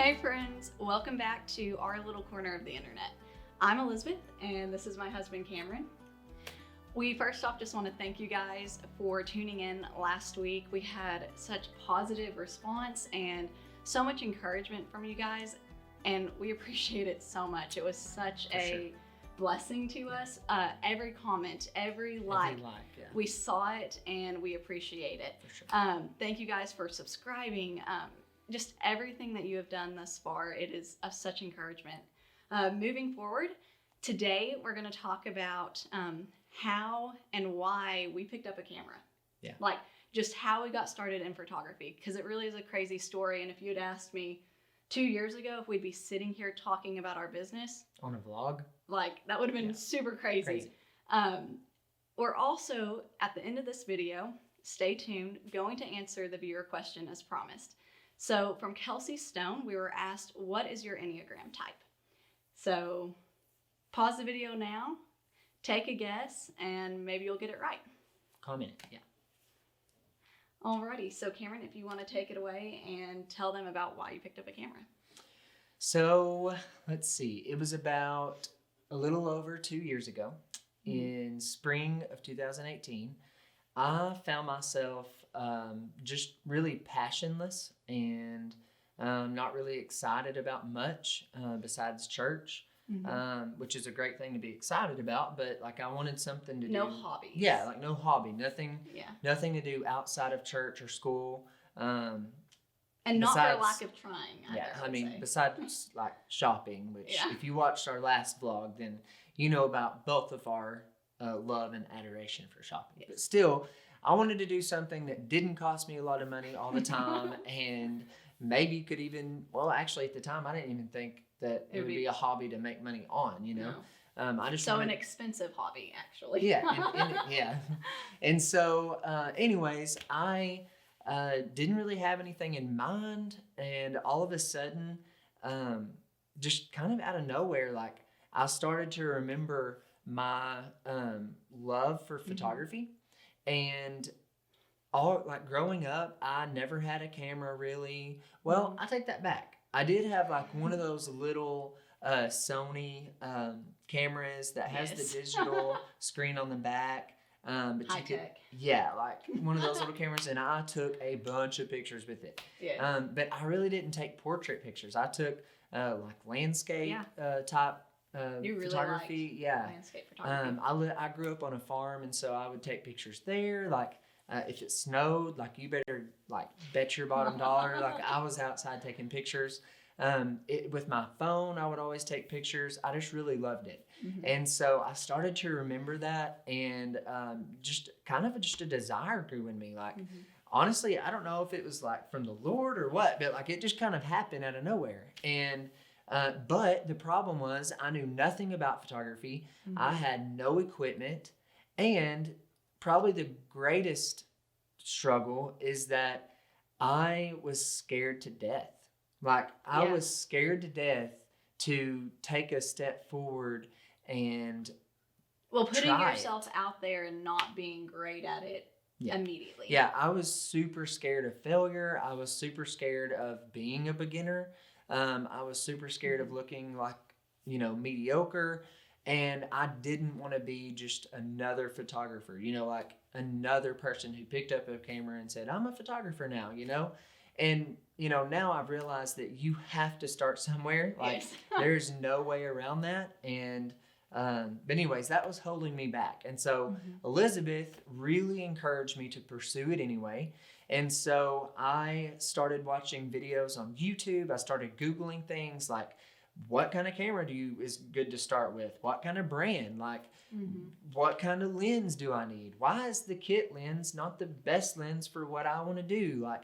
Hey friends, welcome back to our little corner of the internet. I'm Elizabeth and this is my husband Cameron. We first off just want to thank you guys for tuning in last week. We had such positive response and so much encouragement from you guys, and we appreciate it so much. It was such a blessing to us. Every comment, every like, yeah. We saw it and we appreciate it. For sure. Thank you guys for subscribing. Just everything that you have done thus far, it is of such encouragement. Moving forward, today we're going to talk about how and why we picked up a camera. Yeah. Like just how we got started in photography, because it really is a crazy story. And if you had asked me 2 years ago if we'd be sitting here talking about our business On a vlog? like that would have been super crazy. We're also, at the end of this video, stay tuned, going to answer the viewer question as promised. So from Kelsey Stone, we were asked, what is your Enneagram type? So pause the video now, take a guess, and maybe you'll get it right. Comment, yeah. Alrighty, so Cameron, if you want to take it away and tell them about why you picked up a camera. So, let's see. It was about a little over 2 years ago, in spring of 2018. I found myself just really passionless and not really excited about much besides church, which is a great thing to be excited about. But like I wanted something to do. No hobbies. Yeah, like no hobby, nothing. Yeah. Nothing to do outside of church or school. And not for lack of trying. Besides like shopping, which if you watched our last vlog, then you know about both of our love and adoration for shopping. Yes. But still, I wanted to do something that didn't cost me a lot of money all the time, and maybe could even, well, actually at the time, I didn't even think that it would be a hobby to make money on, you know? No. I just an expensive hobby, actually. Yeah. And so, anyways, I didn't really have anything in mind, and all of a sudden, just kind of out of nowhere, like I started to remember my love for photography. And all like growing up, I never had a camera really. Well, I take that back. I did have like one of those little Sony cameras that has the digital screen on the back. But high tech. Yeah, like one of those little cameras, and I took a bunch of pictures with it. Yeah. But I really didn't take portrait pictures. I took like landscape type you really photography. Landscape photography. I grew up on a farm, and so I would take pictures there. Like if it snowed, like you better like bet your bottom dollar. Like I was outside taking pictures. With my phone, I would always take pictures. I just really loved it. And so I started to remember that, and just a desire grew in me. Like honestly, I don't know if it was like from the Lord or what, but like it just kind of happened out of nowhere. And but the problem was I knew nothing about photography. I had no equipment, and probably the greatest struggle is that I was scared to death. Like I was scared to death to take a step forward and putting yourself out there and not being great at it immediately. Yeah, I was super scared of failure. I was super scared of being a beginner. I was super scared of looking like, mediocre. And I didn't want to be just another photographer, like another person who picked up a camera and said, I'm a photographer now, And, now I've realized that you have to start somewhere. Like, there's no way around that. And, but anyways, that was holding me back. And so Elizabeth really encouraged me to pursue it anyway. And so I started watching videos on YouTube. I started Googling things like, what kind of camera is good to start with? What kind of brand? Like, what kind of lens do I need? Why is the kit lens not the best lens for what I want to do? Like,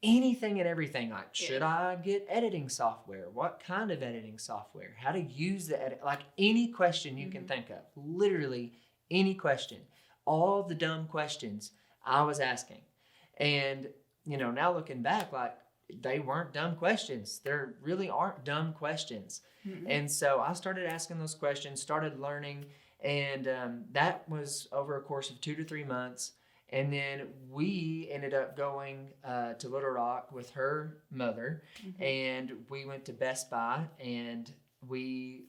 anything and everything. Like, should I get editing software? What kind of editing software? How to use the edit? Like, any question you can think of. Literally any question. All the dumb questions I was asking. And, now looking back, like, they weren't dumb questions. There really aren't dumb questions. And so I started asking those questions, started learning, and that was over a course of 2 to 3 months. And then we ended up going to Little Rock with her mother, and we went to Best Buy, and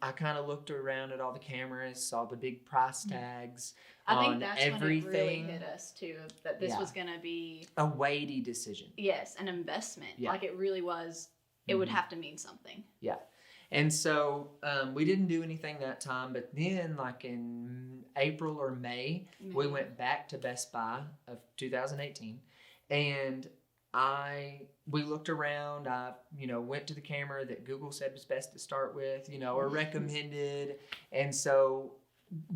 I kind of looked around at all the cameras, saw the big price tags I on think that's everything. when it really hit us too, that this was going to be a weighty decision. Yes, an investment. Yeah. Like it really was. It would have to mean something. Yeah. And so we didn't do anything that time, but then like in April or May, we went back to Best Buy of 2018, and we looked around. I went to the camera that Google said was best to start with, or recommended, and so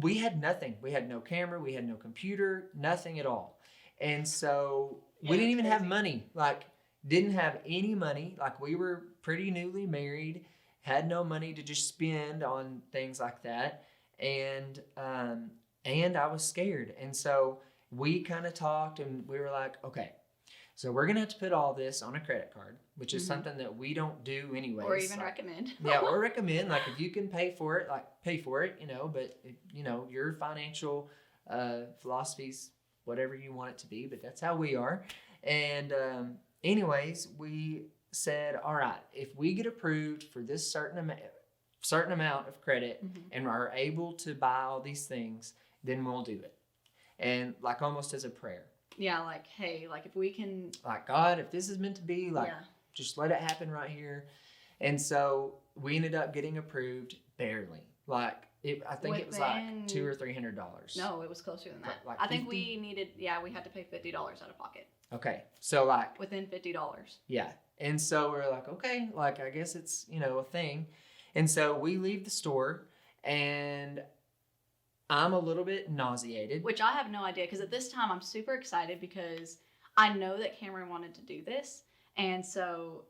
we had nothing. We had no camera, we had no computer, nothing at all, and so we didn't even have money. Like didn't have any money. Like we were pretty newly married. Had no money to just spend on things like that, and I was scared, and so we kind of talked, and we were like, okay, so we're gonna have to put all this on a credit card, which is something that we don't do anyways, or even recommend. Yeah, or recommend. Like if you can pay for it, like pay for it, but your financial philosophy's whatever you want it to be, but that's how we are, and anyways, we said, all right, if we get approved for this certain amount of credit and are able to buy all these things, then we'll do it. And like almost as a prayer. Yeah, like, hey, like if we can, like, God, if this is meant to be, like, just let it happen right here. And so we ended up getting approved barely. Like I think it was like $200 or $300. No, it was closer than that. Like I think we had to pay $50 out of pocket. Okay, so like within $50. Yeah. And so we're like, okay, like I guess it's, a thing. And so we leave the store, and I'm a little bit nauseated. Which I have no idea, because at this time I'm super excited because I know that Cameron wanted to do this. And so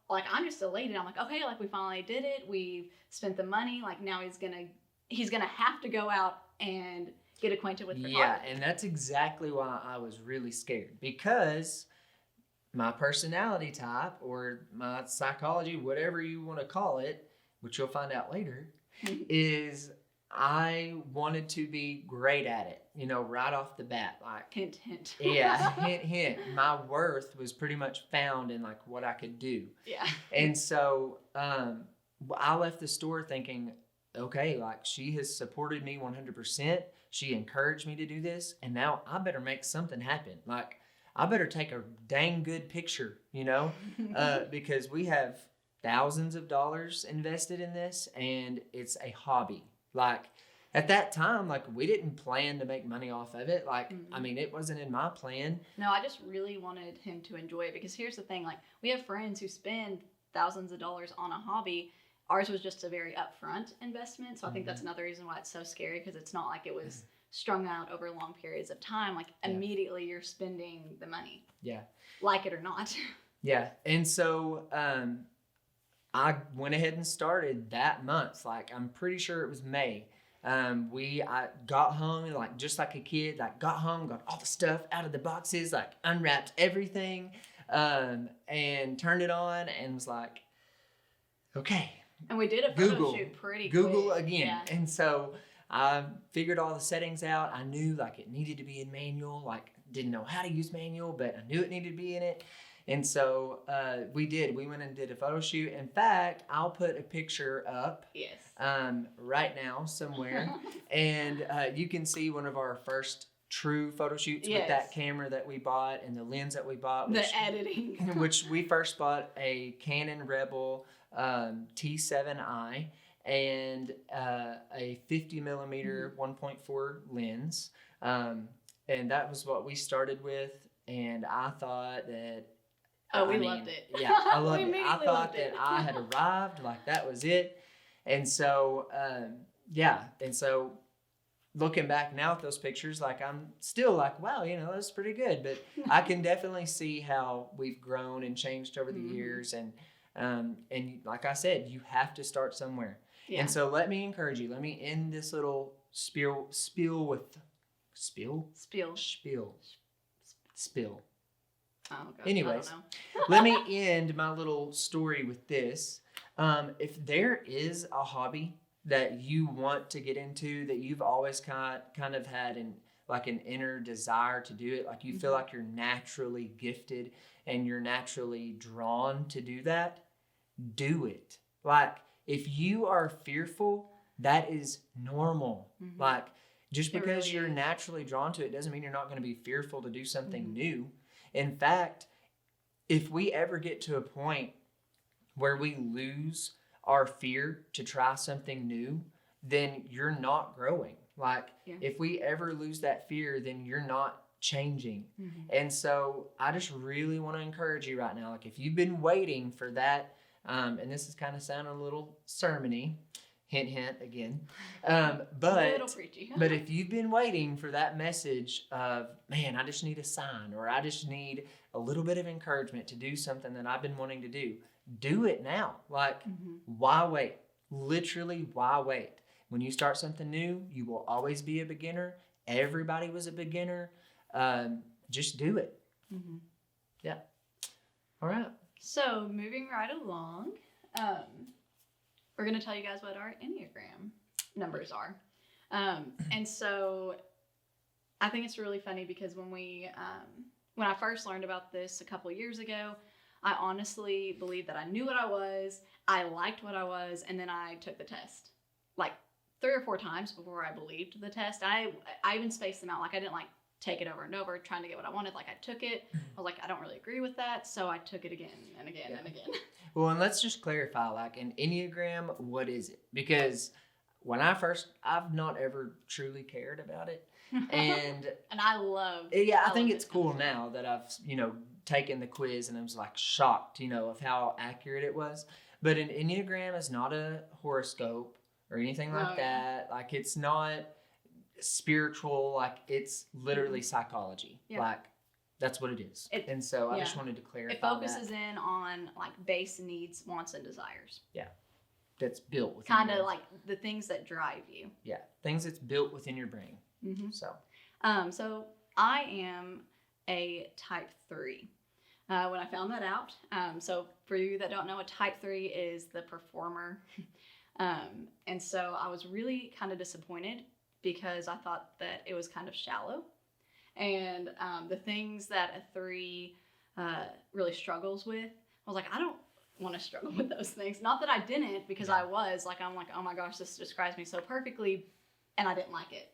I'm just elated. I'm like, okay, like we finally did it. We've spent the money. Like now he's gonna have to go out and get acquainted with the car. Yeah, and that's exactly why I was really scared, because my personality type or my psychology, whatever you want to call it, which you'll find out later, is I wanted to be great at it, right off the bat. Like hint, hint. Yeah, hint, hint. My worth was pretty much found in like what I could do. Yeah. And so I left the store thinking, okay, like she has supported me 100%. She encouraged me to do this, and now I better make something happen. Like I better take a dang good picture, because we have thousands of dollars invested in this, and it's a hobby. Like at that time, like we didn't plan to make money off of it. Like, I mean, it wasn't in my plan. No, I just really wanted him to enjoy it, because here's the thing, like we have friends who spend thousands of dollars on a hobby. Ours was just a very upfront investment. So I think that's another reason why it's so scary, because it's not like it was strung out over long periods of time. Like immediately you're spending the money. Yeah. Like it or not. Yeah. And so I went ahead and started that month. Like I'm pretty sure it was May. I got home and like just like a kid, like got home, got all the stuff out of the boxes, like unwrapped everything, and turned it on and was like, okay. And we did a photo shoot pretty quick. Google again. Yeah. And so I figured all the settings out. I knew like it needed to be in manual. Like didn't know how to use manual, but I knew it needed to be in it. And so we did. We went and did a photo shoot. In fact, I'll put a picture up right now somewhere. And you can see one of our first true photo shoots with that camera that we bought and the lens that we bought. The editing. Which we first bought a Canon Rebel T7i and a 50 millimeter 1.4 lens. And that was what we started with. And I thought that we loved it. Yeah, I loved it. I thought that I had arrived, like that was it. And so, And so looking back now at those pictures, like I'm still like, wow, that's pretty good. But I can definitely see how we've grown and changed over the years. And like I said, you have to start somewhere. Yeah. And so let me encourage you. Let me end this little spiel. Oh, gosh, anyways, let me end my little story with this. If there is a hobby that you want to get into that you've always kind of had, and like an inner desire to do it, like you feel like you're naturally gifted and you're naturally drawn to do that, do it. Like if you are fearful, that is normal. Like just because really you're is. naturally drawn to it doesn't mean you're not going to be fearful to do something new. In fact, if we ever get to a point where we lose our fear to try something new, then you're not growing. Like if we ever lose that fear, then you're not changing. And so I just really want to encourage you right now. Like if you've been waiting for that, and this is kind of sounding a little sermon-y, hint, hint again. A little preachy. But if you've been waiting for that message of, man, I just need a sign, or I just need a little bit of encouragement to do something that I've been wanting to do it now. Like, why wait? Literally, why wait? When you start something new, you will always be a beginner. Everybody was a beginner. Just do it. Yeah. All right. So moving right along, we're going to tell you guys what our Enneagram numbers are. And so I think it's really funny because when I first learned about this a couple years ago, I honestly believed that I knew what I was, I liked what I was, and then I took the test like 3 or 4 times before I believed the test. I even spaced them out. Like I didn't like take it over and over trying to get what I wanted. Like I took it. I was like, I don't really agree with that. So I took it again and again and again. Well, and let's just clarify, like an Enneagram, what is it? Because when I've not ever truly cared about it. And I love I think it's cool now that I've, taken the quiz and I was like shocked, of how accurate it was. But an Enneagram is not a horoscope or anything like that. Like it's not spiritual, like it's literally psychology. Like that's what it is. And so I just wanted to clarify. It focuses in on like base needs, wants, and desires. Yeah. That's built within kind of like the things that drive you. Yeah. Things that's built within your brain. So I am a type 3. When I found that out, so for you that don't know, a type 3 is the performer. And so I was really kind of disappointed because I thought that it was kind of shallow. And the things that a 3 really struggles with, I was like, I don't want to struggle with those things. Not that I didn't, because I was. Like, I'm like, oh my gosh, this describes me so perfectly, and I didn't like it.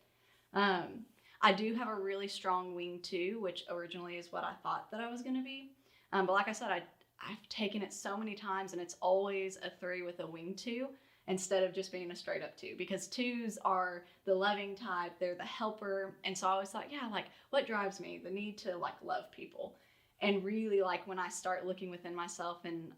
I do have a really strong wing 2, which originally is what I thought that I was going to be. But like I said, I've taken it so many times, and it's always a 3 with a wing 2 instead of just being a straight up 2, because 2s are the loving type. They're the helper. And so I always thought, like, what drives me? The need to like love people. And really, like, when I start looking within myself and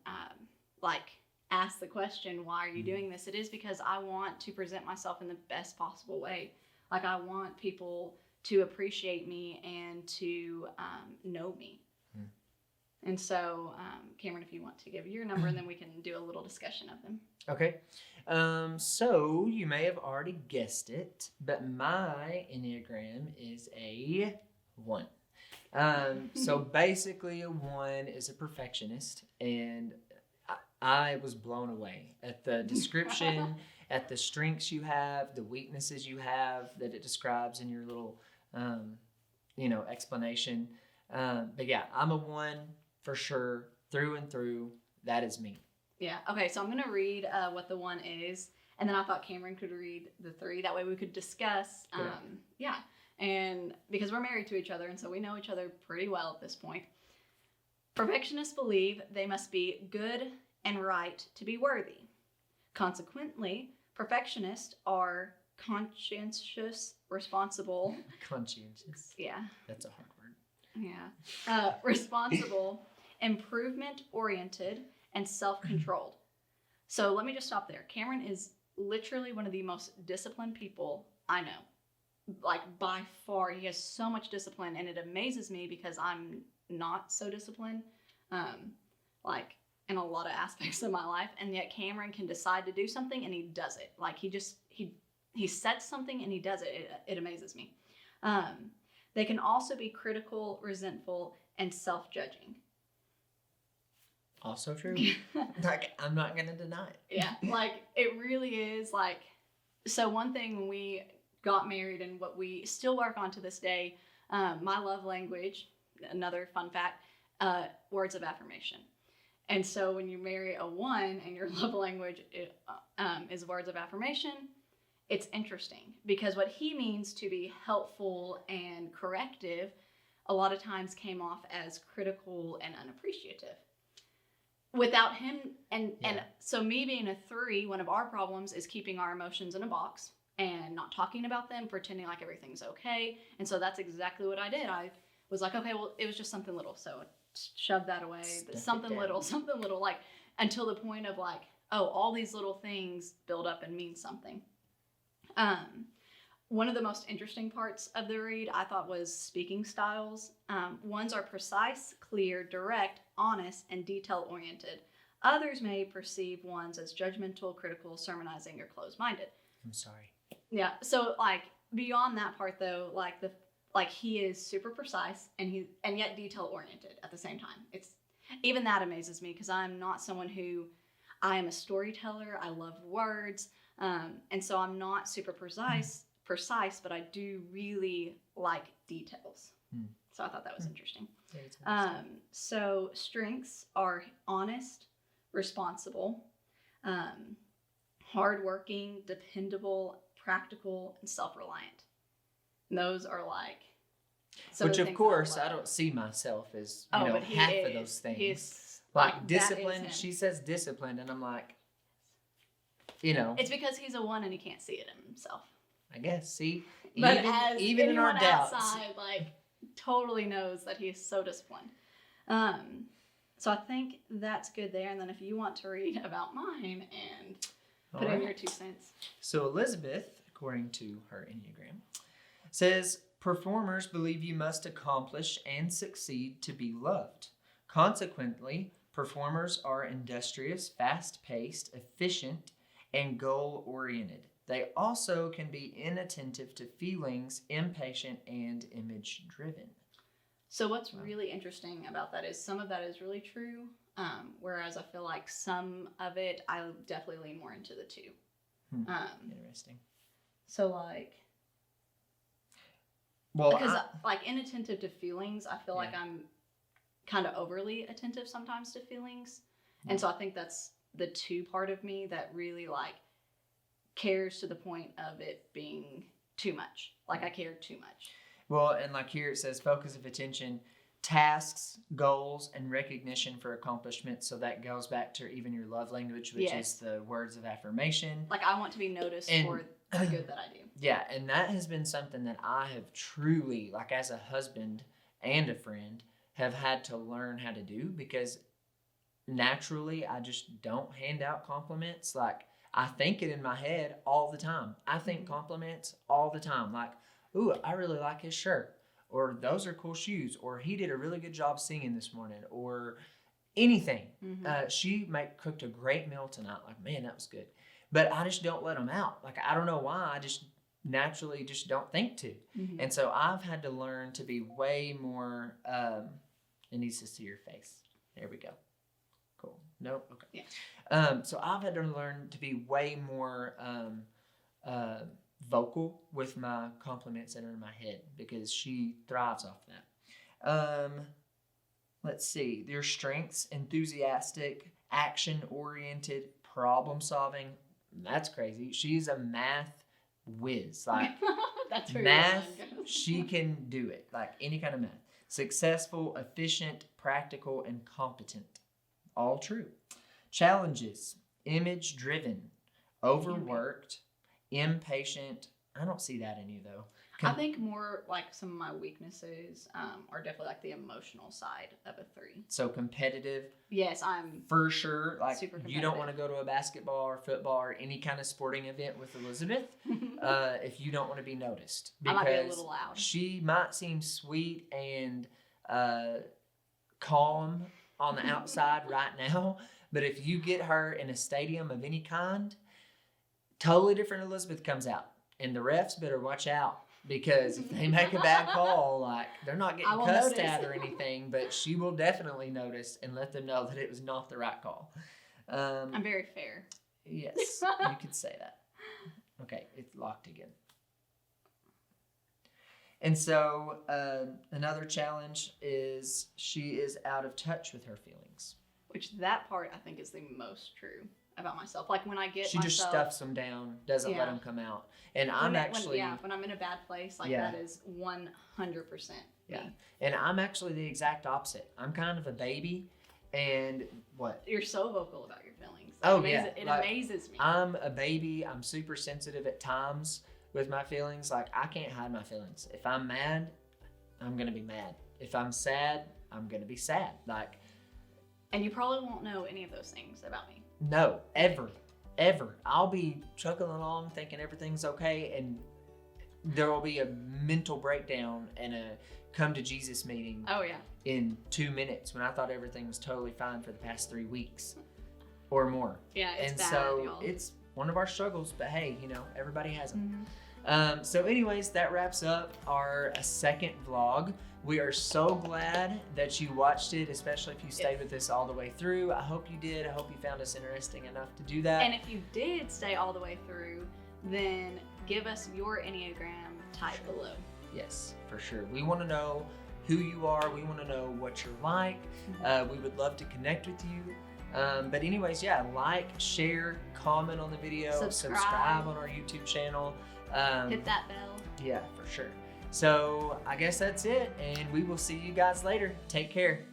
like ask the question, why are you doing this? It is because I want to present myself in the best possible way. Like, I want people to appreciate me and to know me. And so, Cameron, if you want to give your number, and then we can do a little discussion of them. Okay. So you may have already guessed it, but my Enneagram is a 1. So basically a 1 is a perfectionist, and I was blown away at the description, at the strengths you have, the weaknesses you have that it describes in your little, explanation. But yeah, I'm a 1 for sure, through and through. That is me. Yeah. Okay. So I'm going to read what the 1 is, and then I thought Cameron could read the 3. That way we could discuss. And because we're married to each other, and so we know each other pretty well at this point. Perfectionists believe they must be good and right to be worthy. Consequently, perfectionists are conscientious, responsible. Conscientious. Yeah. That's a hard word. Yeah. Responsible, improvement-oriented, and self-controlled. So let me just stop there. Cameron is literally one of the most disciplined people I know. Like, by far. He has so much discipline, and it amazes me because I'm not so disciplined, like, in a lot of aspects of my life. And yet Cameron can decide to do something, and he does it. Like, he sets something, and he does it. It amazes me. They can also be critical, resentful, and self-judging. Also true. Like, I'm not going to deny it. Yeah, like, it really is, like, so one thing when we got married and what we still work on to this day, my love language, another fun fact, words of affirmation. And so when you marry a 1 and your love language is words of affirmation, it's interesting because what he means to be helpful and corrective a lot of times came off as critical and unappreciative. Without him, and so me being a 3, one of our problems is keeping our emotions in a box and not talking about them, pretending like everything's okay. And so that's exactly what I did. I was like, okay, well, it was just something little, so shove that away. Something little, like until the point of like, oh, all these little things build up and mean something. One of the most interesting parts of the read I thought was speaking styles. Ones are precise, clear, direct, honest, and detail-oriented. Others may perceive ones as judgmental, critical, sermonizing, or closed-minded. I'm sorry. Yeah. So like beyond that part though, like he is super precise and yet detail-oriented at the same time. It's even that amazes me because I'm not someone who I am a storyteller. I love words. And so I'm not super precise, but I do really like details. So I thought that was interesting. So strengths are honest, responsible, hardworking, dependable, practical, and self-reliant. And those are like which of course I don't see myself as half of those things. He's like discipline. She says discipline, and I'm like, it's because he's a 1 and he can't see it in himself. I guess. See, but even in our doubts, outside, like totally knows that he's so disciplined. So I think that's good there. And then if you want to read about mine and put in your 2 cents. So Elizabeth, according to her Enneagram, says performers believe you must accomplish and succeed to be loved. Consequently, performers are industrious, fast-paced, efficient, and goal-oriented. They also can be inattentive to feelings, impatient, and image-driven. So what's really interesting about that is some of that is really true, whereas I feel like some of it, I definitely lean more into the 2. Interesting. So like... Well, because like inattentive to feelings, I feel like I'm kind of overly attentive sometimes to feelings. And so I think that's the 2 part of me that really like cares to the point of it being too much. Like I care too much. Well, and like here it says focus of attention, tasks, goals, and recognition for accomplishment. So that goes back to even your love language, which is the words of affirmation. Like I want to be noticed for the good that I do. Yeah, and that has been something that I have truly, like as a husband and a friend, have had to learn how to do because naturally I just don't hand out compliments. Like I think it in my head all the time. I think compliments all the time. Like, ooh, I really like his shirt. Or those are cool shoes. Or he did a really good job singing this morning. Or anything. She cooked a great meal tonight. Like, man, that was good. But I just don't let them out. Like, I don't know why. I just naturally just don't think to. And so I've had to learn to be way more, it needs to see your face. There we go. Cool. Nope. Okay. Yeah. So I've had to learn to be way more vocal with my compliments that are in my head because she thrives off that. Let's see. Their strengths: enthusiastic, action-oriented, problem-solving. That's crazy. She's a math whiz. Like that's math, she can do it. Like any kind of math. Successful, efficient, practical, and competent. All true. Challenges: image-driven, overworked, impatient. I don't see that in you though. I think more like some of my weaknesses are definitely like the emotional side of a 3. So competitive. Yes, I'm for sure. Like super competitive. You don't want to go to a basketball or football or any kind of sporting event with Elizabeth if you don't want to be noticed. Because I might be a little loud. She might seem sweet and calm on the outside right now, but if you get her in a stadium of any kind, totally different Elizabeth comes out. And the refs better watch out. Because if they make a bad call, like they're not getting cussed at or anything, but she will definitely notice and let them know that it was not the right call. I'm very fair. Yes, you could say that. Okay, it's locked again. And so another challenge is she is out of touch with her feelings. Which that part I think is the most true about myself. Like when I get She myself, just stuffs them down, doesn't let them come out. And I'm actually... when I'm in a bad place, like that is 100% Yeah. me. And I'm actually the exact opposite. I'm kind of a baby. And what? You're so vocal about your feelings. It amazes me. I'm a baby. I'm super sensitive at times with my feelings. Like, I can't hide my feelings. If I'm mad, I'm going to be mad. If I'm sad, I'm going to be sad. Like... And you probably won't know any of those things about me. No, ever. I'll be chugging along thinking everything's okay, and there will be a mental breakdown and a come to Jesus meeting in 2 minutes when I thought everything was totally fine for the past 3 weeks or more. Yeah, it's bad, so y'all. It's one of our struggles, but hey, everybody has them. So anyways, that wraps up our second vlog. We are so glad that you watched it, especially if you stayed with us all the way through. I hope you did. I hope you found us interesting enough to do that. And if you did stay all the way through, then give us your Enneagram type below. Yes, for sure. We want to know who you are. We want to know what you're like. We would love to connect with you. But anyways, like, share, comment on the video, subscribe on our YouTube channel. Hit that bell. Yeah, for sure. So I guess that's it, and we will see you guys later. Take care.